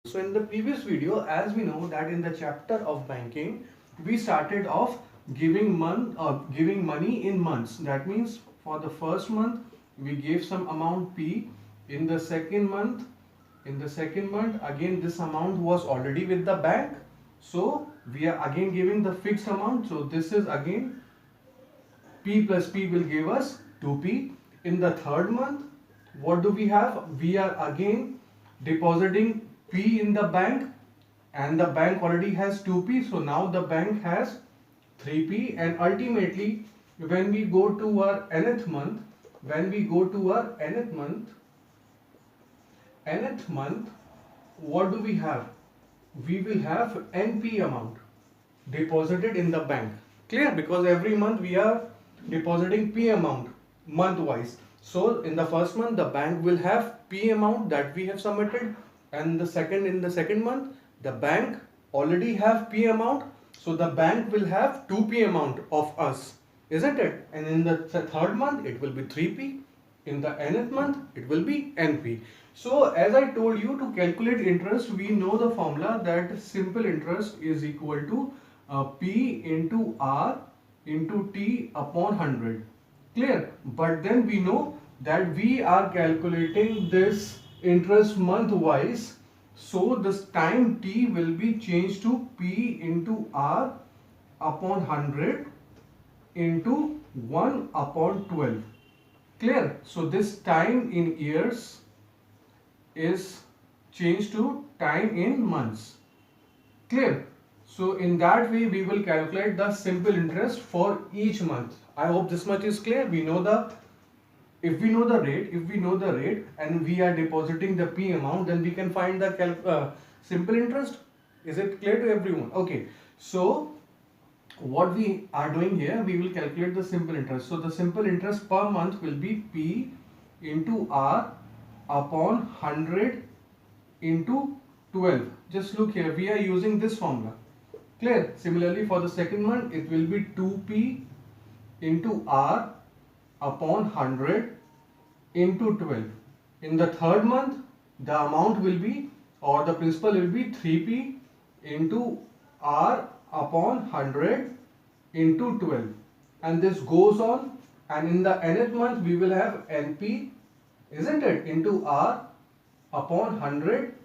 So in the previous video, as we know that in the chapter of banking, we started off giving money in months. That means for the first month we gave some amount P. In the second month again this amount was already with the bank. So we are again giving the fixed amount. So this is again P plus P will give us 2P. In the third month, what do we have? We are again depositing P in the bank, and the bank already has 2P. So now the bank has 3P, and ultimately when we go to our nth month, nth month, what do we have? We will have NP amount deposited in the bank. Clear? Because every month we are depositing P amount month wise. So in the first month the bank will have P amount that we have submitted, and in the second month the bank already have P amount, so the bank will have 2P amount of us, isn't it? And in the third month it will be 3P. In the nth month it will be NP. So as I told you, to calculate interest we know the formula that simple interest is equal to P into R into T upon 100. Clear? But then we know that we are calculating this interest month wise, so this time T will be changed to P into R upon 100 into 1 upon 12. Clear? So this time in years is changed to time in months. Clear? So in that way we will calculate the simple interest for each month. I hope this much is clear. If we know the rate and we are depositing the P amount, then we can find the simple interest. Is it clear to everyone? Okay. So what we are doing here, we will calculate the simple interest. So the simple interest per month will be P into R upon 100 into 12. Just look here, we are using this formula. Clear? Similarly for the second month it will be 2P into R upon 100 into 12. In the third month the amount will be, or the principal will be 3P into R upon 100 into 12, and this goes on, and in the nth month we will have NP, isn't it, into R upon 100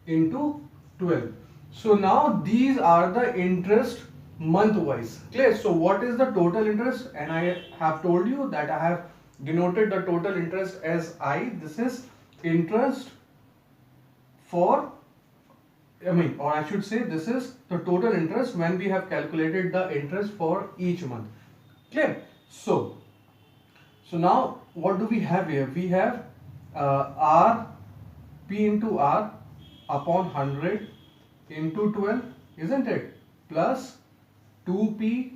into 12. So now these are the interest month wise. Clear? So what is the total interest? And I have told you that I have denoted the total interest as I. This is interest for, or I should say this is the total interest when we have calculated the interest for each month. Clear? So now what do we have here? We have R, P into R upon 100 into 12, isn't it? Plus 2P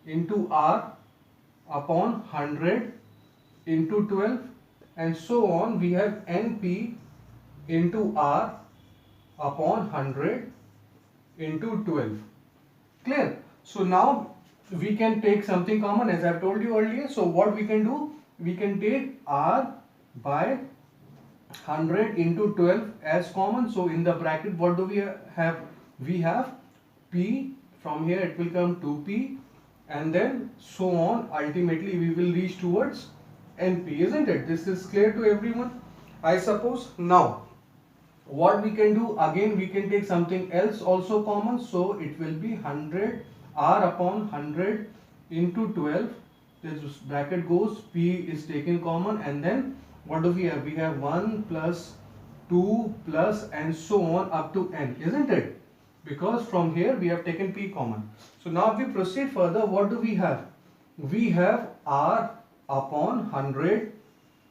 into R upon 100 into 12, and so on. We have NP into R upon 100 into 12. Clear? So now we can take something common, as I have told you earlier. So what we can do? We can take R by 100 into 12 as common. So in the bracket what do we have? We have P, from here it will come 2P, and then so on. Ultimately we will reach towards NP, isn't it? This is clear to everyone, I suppose. Now what we can do, again we can take something else also common. So it will be 100 R upon 100 into 12. This bracket goes, P is taken common, and then what do we have? We have 1 plus 2 plus and so on up to n, isn't it? Because from here we have taken P common. So now if we proceed further, what do we have? We have R upon 100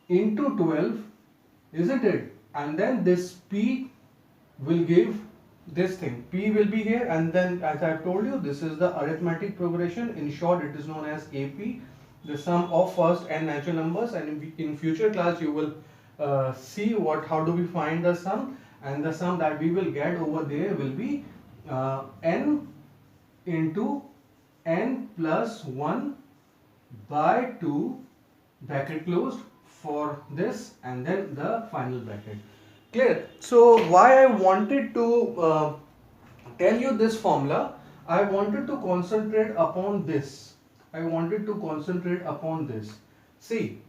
into 12, isn't it? And then this P will give this thing. P will be here, and then as I have told you, this is the arithmetic progression. In short, it is known as AP, the sum of first n natural numbers, and in future class you will see how do we find the sum, and the sum that we will get over there will be n into n plus 1 by 2 bracket closed for this, and then the final bracket. Clear? So why I wanted to tell you this formula, I wanted to concentrate upon this. I wanted to concentrate upon this. See,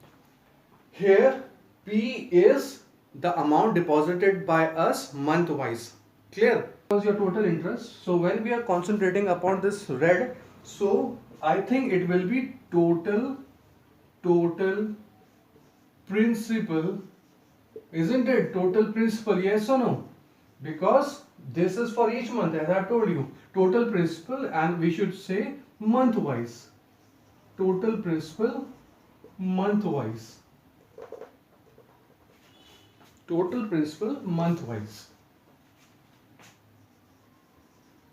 here P is the amount deposited by us month wise. Clear? Was your total interest. So when we are concentrating upon this red, so I think it will be total principal, isn't it? Total principal, yes or no? Because this is for each month, as I have told you, total principal, and we should say month wise. Total principal month wise. Total principal month wise.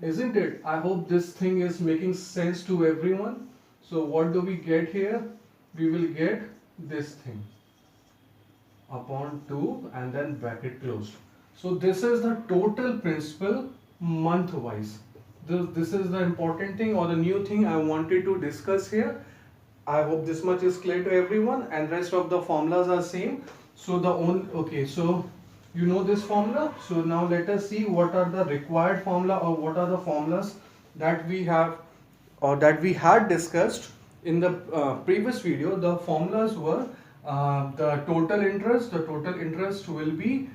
Isn't it? I hope this thing is making sense to everyone. So what do we get here? We will get this thing upon 2 and then bracket closed. So this is the total principal month wise. This is the important thing or the new thing I wanted to discuss here. I hope this much is clear to everyone, and rest of the formulas are same. So the only, okay, so you know this formula. So now let us see what are the required formula or what are the formulas that we have or that we had discussed in the previous video. The formulas were the total interest. The total interest will be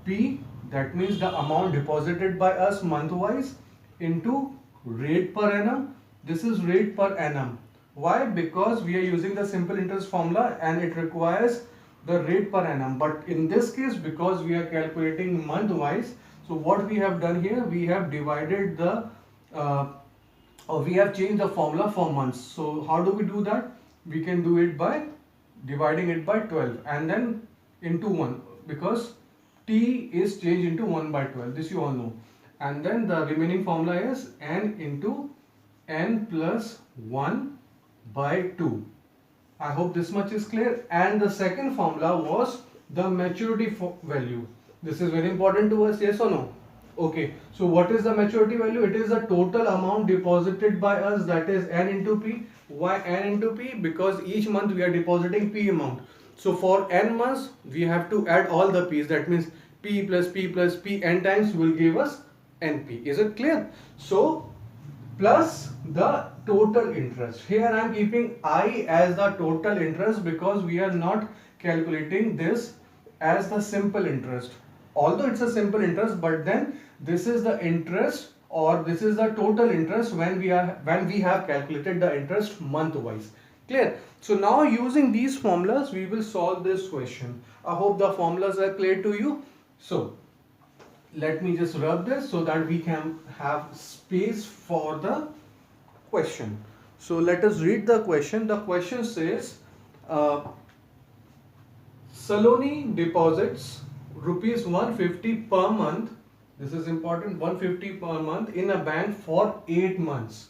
P, that means the amount deposited by us month wise, into rate per annum. This is rate per annum. Why? Because we are using the simple interest formula and it requires the rate per annum. But in this case, because we are calculating month wise, so what we have done here, we have divided the or we have changed the formula for months. So how do we do that? We can do it by dividing it by 12 and then into 1, because T is changed into 1 by 12. This you all know. And then the remaining formula is n into n plus 1 by 2. I hope this much is clear. And the second formula was the maturity value. This is very important to us, yes or no? Okay, so what is the maturity value? It is the total amount deposited by us, that is n into P. Why n into P? Because each month we are depositing P amount. So for n months, we have to add all the P's. That means P plus P plus P n times will give us NP. Is it clear? So plus the total interest. Here I am keeping I as the total interest because we are not calculating this as the simple interest. Although it's a simple interest, but then this is the interest or this is the total interest when we have calculated the interest month wise. Clear? So now using these formulas we will solve this question. I hope the formulas are clear to you. So let me just rub this so that we can have space for the question. So let us read the question. The question says Saloni deposits rupees 150 per month. This is important, 150 per month in a bank for 8 months.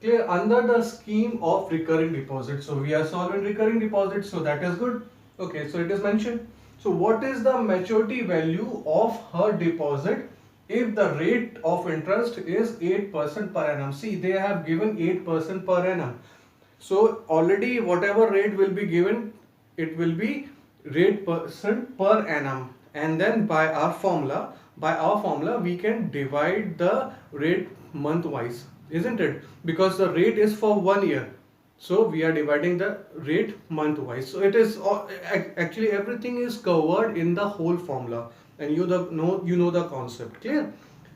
Clear? Under the scheme of recurring deposits. So we are solving recurring deposits, so that is good. Okay, so it is mentioned. So what is the maturity value of her deposit if the rate of interest is 8% per annum? See, they have given 8% per annum. So already whatever rate will be given, it will be rate percent per annum. And then by our formula we can divide the rate month wise, isn't it? Because the rate is for 1 year. So we are dividing the rate month wise. So it is actually everything is covered in the whole formula, and you know the concept. Clear?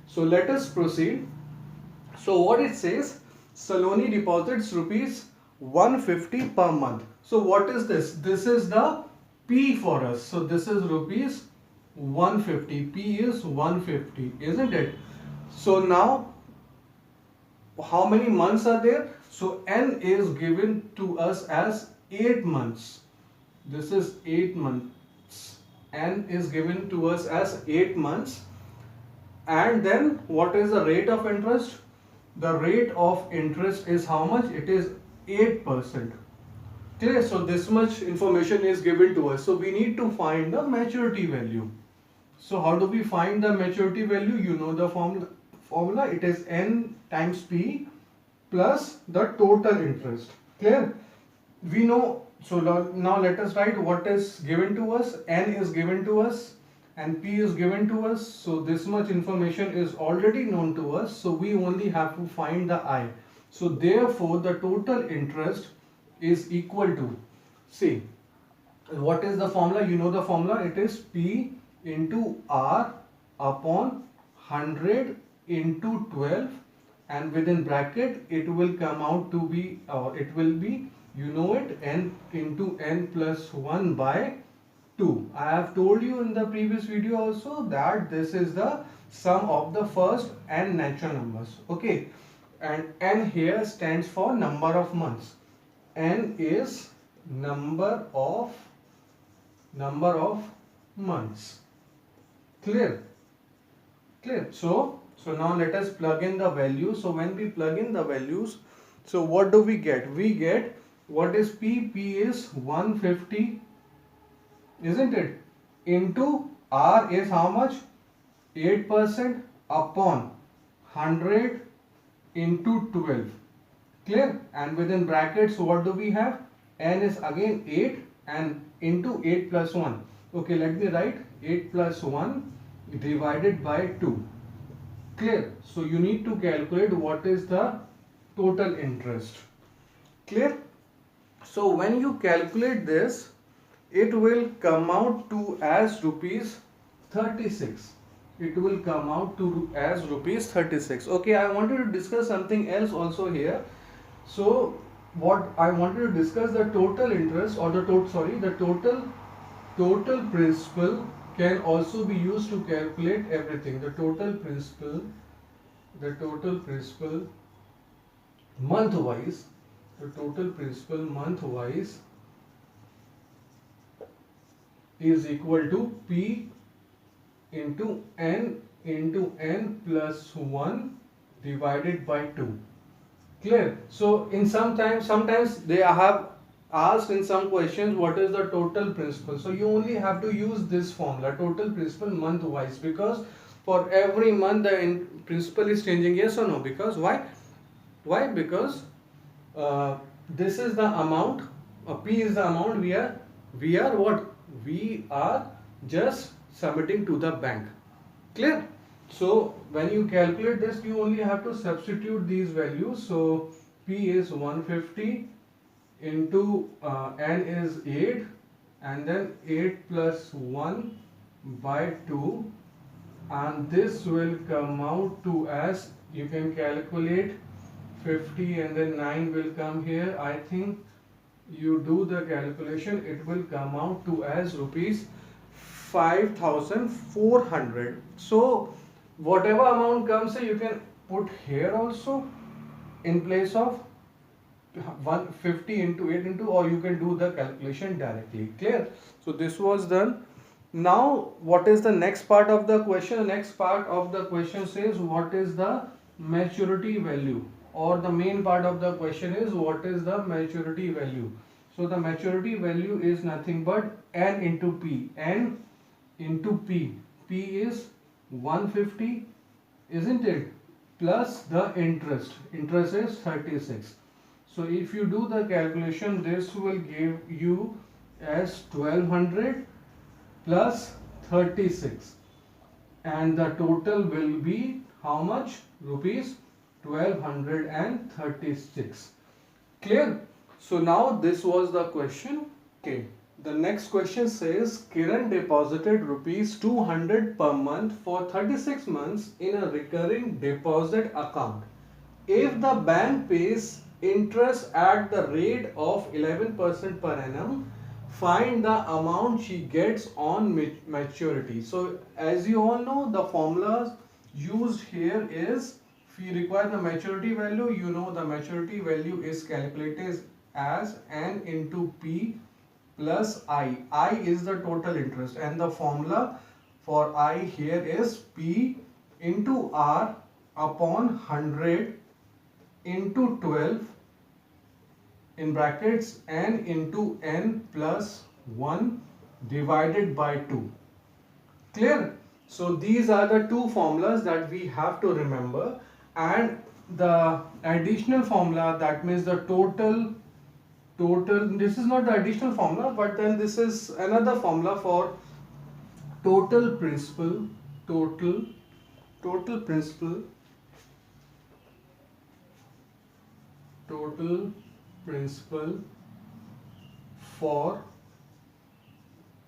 So let us proceed. So what it says, Saloni deposits rupees 150 per month. So what is this? This is the P for us. So this is rupees 150. P is 150, isn't it? So now how many months are there? So n is given to us as 8 months. This is 8 months. N is given to us as 8 months. And then what is the rate of interest? The rate of interest is how much? It is 8%. Clear? So this much information is given to us. So we need to find the maturity value. So how do we find the maturity value? You know the formula. It is n times P plus the total interest. Clear? We know. So now let us write what is given to us. N is given to us and P is given to us, so this much information is already known to us, so we only have to find the I. So therefore the total interest is equal to, see, what is the formula? You know the formula, it is P into R upon 100 into 12, and within bracket it will come out to be, it will be, you know it, n into n plus 1 by 2. I have told you in the previous video also that this is the sum of the first n natural numbers, okay, and n here stands for number of months. N is number of months. Clear. So now let us plug in the values. So when we plug in the values, so what do we get? We get, what is P? P is 150, isn't it, into R is how much? 8% upon 100 into 12. Clear? And within brackets what do we have? N is again 8 and into 8 plus 1. Okay, let me write 8 plus 1 divided by 2. Clear? So you need to calculate what is the total interest. Clear? So when you calculate this, it will come out to as rupees 36. It will come out to as rupees 36. Okay, I wanted to discuss something else also here. So what I wanted to discuss, the total interest, or the total principal can also be used to calculate everything. The total principal month-wise, is equal to P into n plus 1 divided by 2. Clear? So in sometimes they have asked in some questions what is the total principal. So you only have to use this formula, total principal month wise, because for every month the principal is changing. Yes or no? Because why? Because this is the amount, P is the amount we are what? We are just submitting to the bank. Clear? So when you calculate this, you only have to substitute these values. So P is 150 into n is 8, and then 8 plus 1 by 2, and this will come out to as, you can calculate 50, and then 9 will come here. I think you do the calculation, it will come out to as rupees 5,400. So whatever amount comes here, you can put here also in place of 150 into 8 into, or you can do the calculation directly. Clear? So this was done. Now what is the next part of the question? The next part of the question says what is the maturity value, or the main part of the question is what is the maturity value. So the maturity value is nothing but n into P. N into P. P is 150, isn't it, plus the interest. Interest is 36. So if you do the calculation, this will give you as 1200 plus 36, and the total will be how much? Rupees 1236. Clear? So now this was the question. Okay. The next question says Kiran deposited rupees 200 per month for 36 months in a recurring deposit account. If the bank pays interest at the rate of 11% per annum, find the amount she gets on maturity. So as you all know, the formulas used here is, if you require the maturity value, you know the maturity value is calculated as n into P plus I. I is the total interest, and the formula for I here is P into R upon 100 into 12 in brackets n into n plus 1 divided by 2. Clear? So these are the two formulas that we have to remember, and the additional formula, that means the total, this is not the additional formula, but then this is another formula for total principal, total principal, total principal for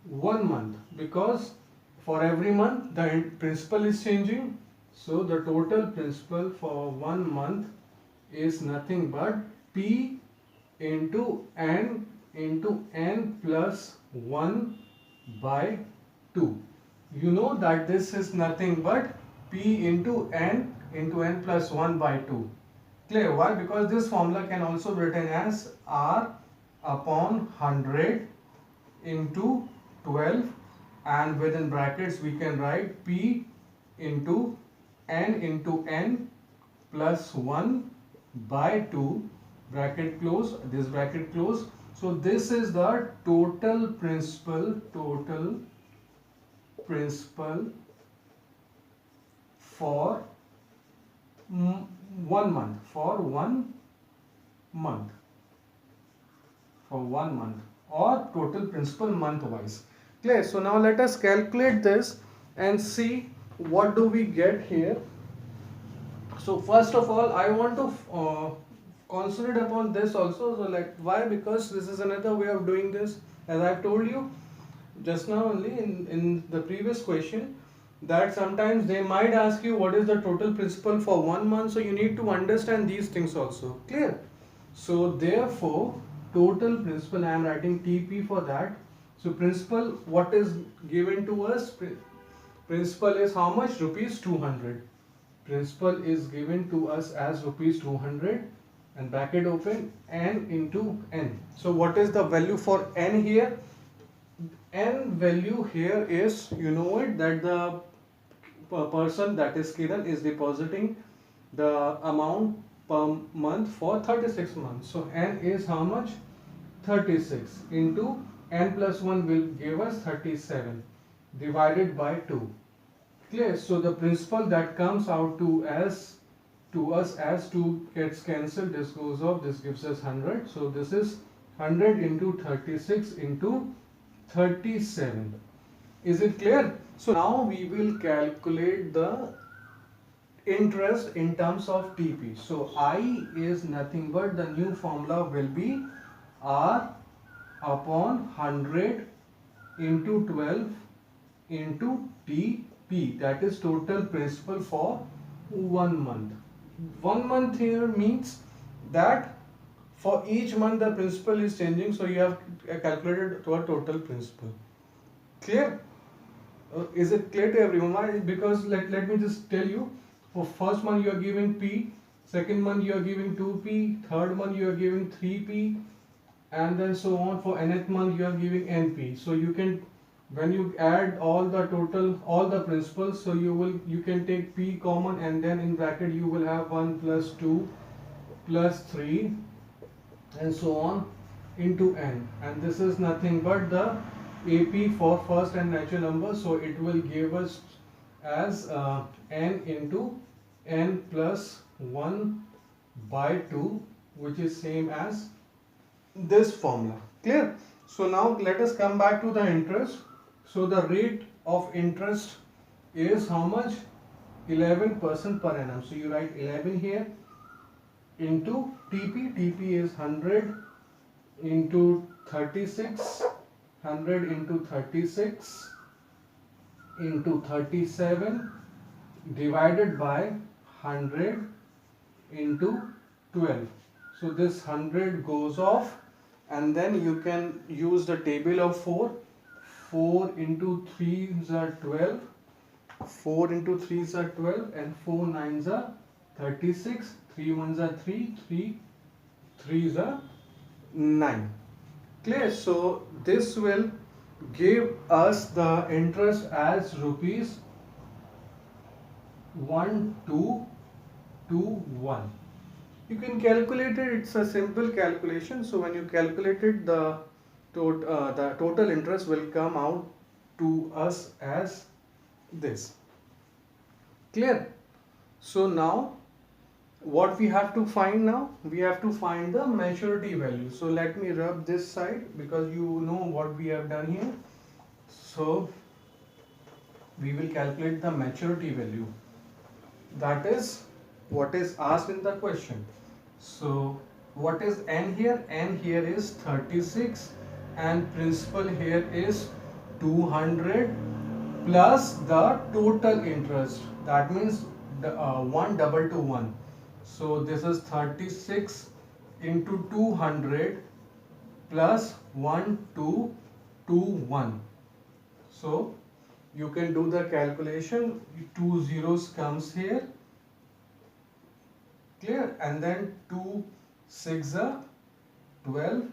1 month, because for every month the principal is changing. So the total principal for 1 month is nothing but P into n plus 1 by 2. You know that this is nothing but P into n plus 1 by 2. Clear? Why? Because this formula can also be written as R upon 100 into 12, and within brackets we can write P into n plus 1 by 2, bracket close, this bracket close. So this is the total principal for 1 month, for 1 month, or total principal month wise. Clear? So now let us calculate this and see what do we get here. So first of all, I want to concentrate upon this also. So like, why? Because this is another way of doing this, as I've told you just now only in the previous question, that sometimes they might ask you what is the total principal for 1 month, so you need to understand these things also. Clear? So therefore total principal, I am writing TP for that. So principal, what is given to us? Principal is how much? Rupees 200. Principal is given to us as rupees 200, and bracket open, n into n. So what is the value for n here? N value here is, you know it, that the person, that is Kiran, is depositing the amount per month for 36 months. So n is how much? 36 into n plus 1 will give us 37 divided by 2. Clear? So the principal that comes out to us as 2 gets cancelled, this goes off, this gives us 100. So this is 100 into 36 into 37. Is it clear? So now we will calculate the interest in terms of TP. So I is nothing but, the new formula will be R upon 100 into 12 into TP, that is total principal for 1 month. 1 month here means that for each month the principal is changing, so you have calculated to a total principal. Clear? Is it clear to everyone? Why? Because let me just tell you, for first month you are giving P, second month you are giving 2P, third month you are giving 3P, and then so on. For nth month you are giving NP. So you can, when you add all the total, all the principals, so you can take P common, and then in bracket you will have 1 plus 2 plus 3 and so on into n, and this is nothing but the AP for first and natural number. So it will give us as n into n plus 1 by 2, which is same as this formula. Clear? So now let us come back to the interest. So the rate of interest is how much? 11% per annum. So you write 11 here into TP. TP is 100 into 36, 100 into 36 into 37 divided by 100 into 12. So this 100 goes off, and then you can use the table of 4. 4 into 3 is 12, 4 into 3 is 12, and 4 9s are 36, 3 1s are 3, 3 3s are 9. Clear? So this will give us the interest as rupees 1221. You can calculate it, it's a simple calculation. So when you calculate it, the total interest will come out to us as this. Clear? So now what we have to find now? We have to find the maturity value. So let me rub this side, because you know what we have done here. So we will calculate the maturity value. That is what is asked in the question. So what is n here? N here is 36 and principal here is 200 plus the total interest. That means the 1221. So this is 36 into 200 plus 1221. So you can do the calculation. 2 zeros comes here, clear, and then 2 6 are 12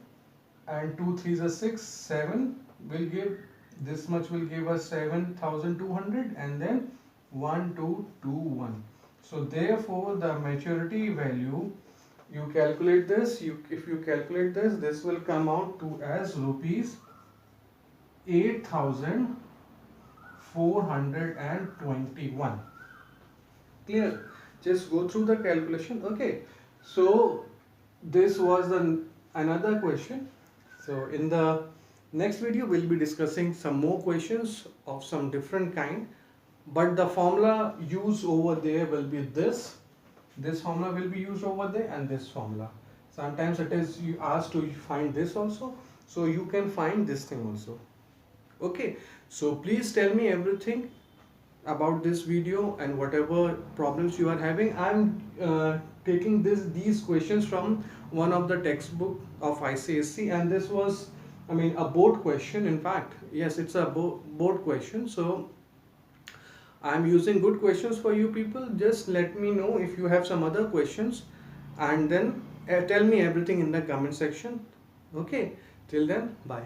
and 2 3 are 6, 7 will give, this much will give us 7200, and then 1221. So therefore the maturity value, you calculate this, if you calculate this will come out to as rupees 8421. Clear? Just go through the calculation. Okay, so this was another question. So in the next video we'll be discussing some more questions of some different kind, but the formula used over there will be this formula will be used over there, and this formula. Sometimes it is you asked to find this also, so you can find this thing also. Okay, so please tell me everything about this video and whatever problems you are having. I'm taking these questions from one of the textbook of ICSE, and this was, I mean, a board question. In fact, yes, it's a board question. So I'm using good questions for you people. Just let me know if you have some other questions, and then tell me everything in the comment section. Okay, till then, bye.